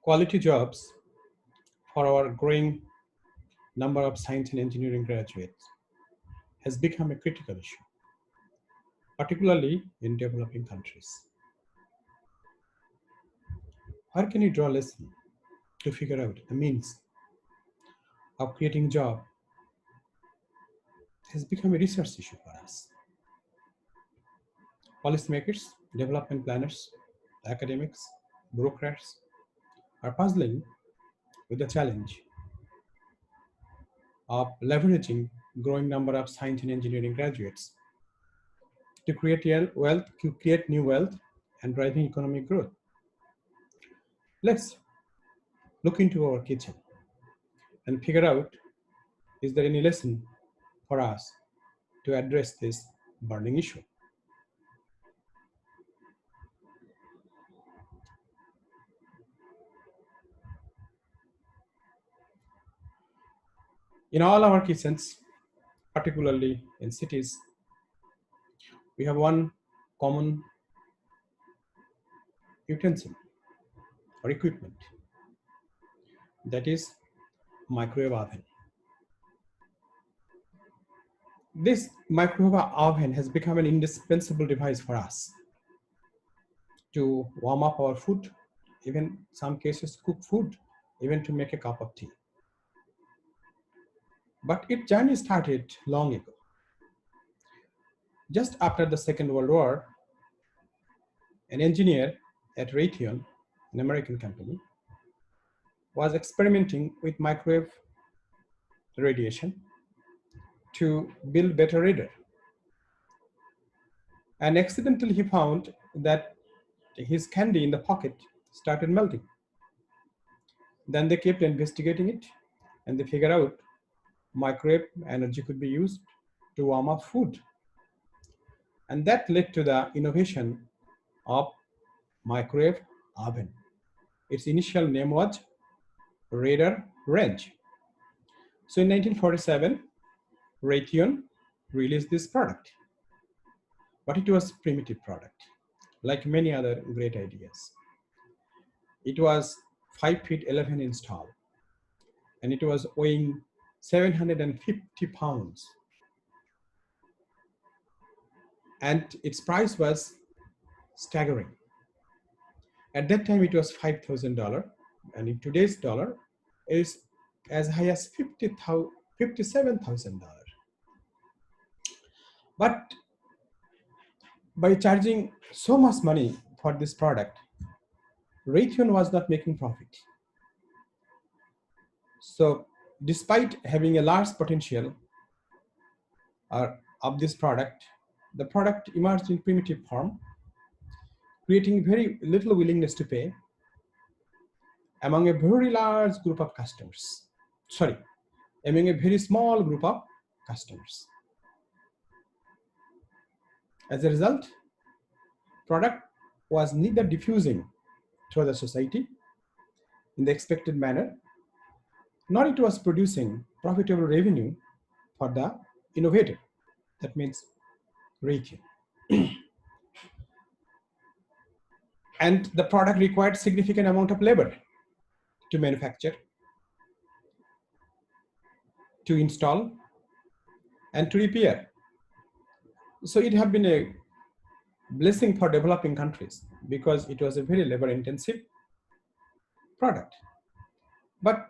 Quality jobs for our growing number of science and engineering graduates has become a critical issue, particularly in developing countries. Where can you draw a lesson to figure out the means of creating job has become a research issue for us. Policymakers, development planners, academics, bureaucrats are puzzling with the challenge of leveraging growing number of science and engineering graduates to create new wealth and driving economic growth. Let's look into our kitchen and figure out, is there any lesson for us to address this burning issue? In all our kitchens, particularly in cities, we have one common utensil or equipment, that is microwave oven. This microwave oven has become an indispensable device for us to warm up our food, even some cases cook food, even to make a cup of tea. But its journey started long ago. Just after the Second World War, an engineer at Raytheon, an American company, was experimenting with microwave radiation to build better radar. And accidentally he found that his candy in the pocket started melting. Then they kept investigating it and they figured out microwave energy could be used to warm up food. And that led to the innovation of microwave oven. Its initial name was Radar Range. So in 1947, Raytheon released this product, but it was a primitive product, like many other great ideas. It was 5 feet 11 inch tall, and it was weighing 750 pounds. And its price was staggering. At that time, it was $5,000, and in today's dollar, it is as high as $57,000. But by charging so much money for this product, Raytheon was not making profit. So despite having a large potential of this product, the product emerged in primitive form, creating very little willingness to pay among a very large group of customers. Sorry, among a very small group of customers. As a result, product was neither diffusing through the society in the expected manner, nor it was producing profitable revenue for the innovator. That means Raytheon. And the product required significant amount of labor to manufacture, to install, and to repair. So it had been a blessing for developing countries because it was a very labor-intensive product. But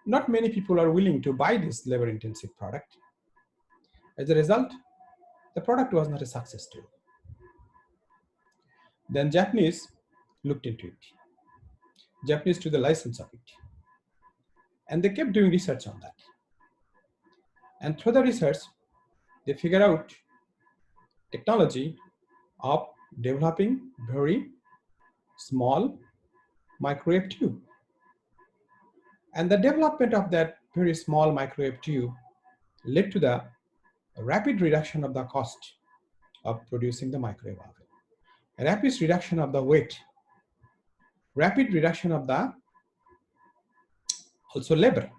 not many people are willing to buy this labor-intensive product. As a result, the product was not a success story. Then Japanese looked into it. Japanese took the license of it. And they kept doing research on that. And through the research, they figured out technology of developing very small microwave tube. And the development of that very small microwave tube led to the rapid reduction of the cost of producing the microwave oven, a rapid reduction of the weight, rapid reduction of the also labor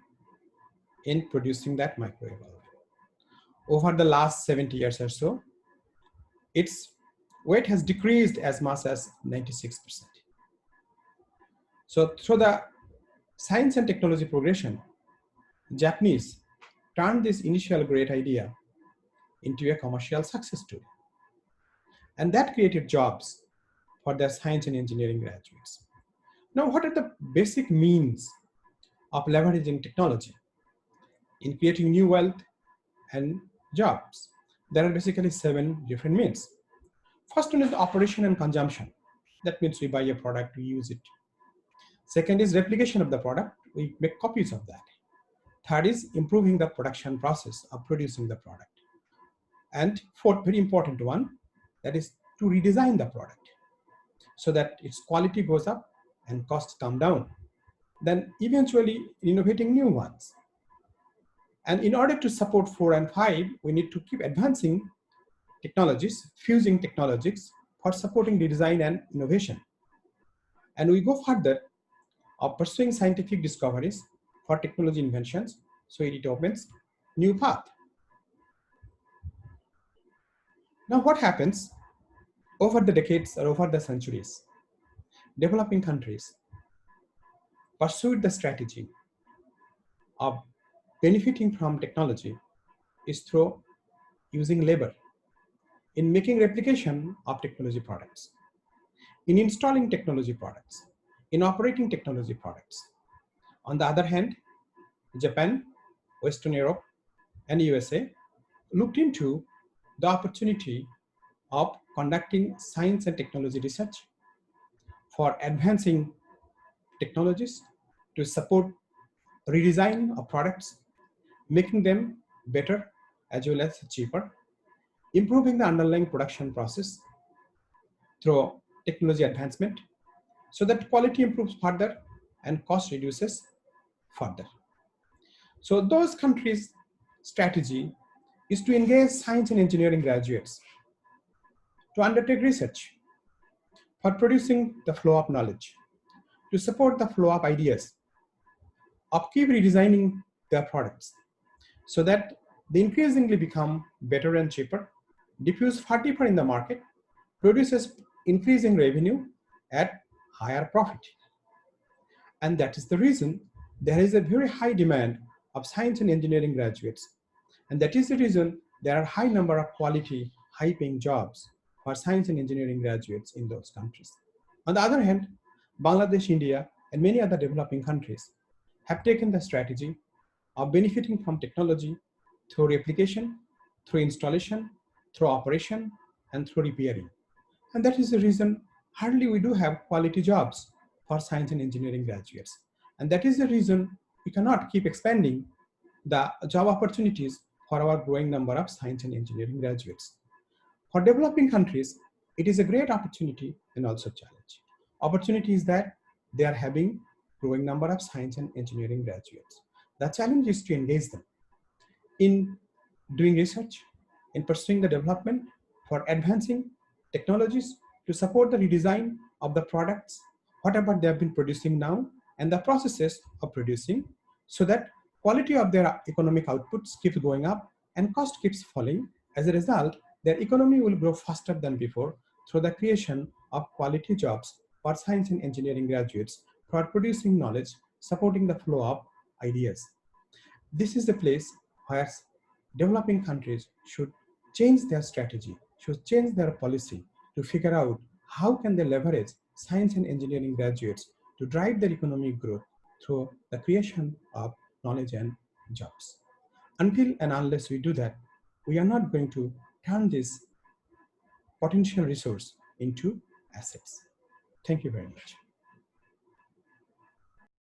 in producing that microwave oven. Over the last 70 years or so, its weight has decreased as much as 96%. So through the science and technology progression, Japanese turned this initial great idea into a commercial success story. And that created jobs for their science and engineering graduates. Now, what are the basic means of leveraging technology in creating new wealth and jobs? There are basically 7 different means. First one is the operation and consumption. That means we buy a product, we use it. Second is replication of the product. We make copies of that. Third is improving the production process of producing the product. And fourth, very important one, that is to redesign the product so that its quality goes up and costs come down. Then eventually innovating new ones. And in order to support 4 and 5, we need to keep advancing technologies, fusing technologies for supporting the design and innovation. And we go further of pursuing scientific discoveries for technology inventions, so it opens new path. Now what happens over the decades or over the centuries? Developing countries pursued the strategy of benefiting from technology is through using labor in making replication of technology products, in installing technology products, in operating technology products. On the other hand, Japan, Western Europe, and USA looked into the opportunity of conducting science and technology research for advancing technologies to support redesign of products, making them better as well as cheaper, improving the underlying production process through technology advancement so that quality improves further and cost reduces further. So those countries' strategy is to engage science and engineering graduates to undertake research for producing the flow of knowledge, to support the flow of ideas, of keep redesigning their products so that they increasingly become better and cheaper, diffuse far deeper in the market, produces increasing revenue at higher profit. And that is the reason there is a very high demand of science and engineering graduates. And that is the reason there are high number of quality, high paying jobs for science and engineering graduates in those countries. On the other hand, Bangladesh, India, and many other developing countries have taken the strategy of benefiting from technology through replication, through installation, through operation, and through repairing. And that is the reason hardly we do have quality jobs for science and engineering graduates. And that is the reason we cannot keep expanding the job opportunities for our growing number of science and engineering graduates. For developing countries, it is a great opportunity and also challenge. Opportunity is that they are having growing number of science and engineering graduates. The challenge is to engage them in doing research, in pursuing the development for advancing technologies to support the redesign of the products, whatever they have been producing now, and the processes of producing, so that quality of their economic outputs keeps going up and cost keeps falling. As a result, their economy will grow faster than before through the creation of quality jobs for science and engineering graduates for producing knowledge, supporting the flow of ideas. This is the place where developing countries should change their strategy, should change their policy to figure out how can they leverage science and engineering graduates to drive their economic growth through the creation of knowledge and jobs. Until and unless we do that, we are not going to turn this potential resource into assets. Thank you very much.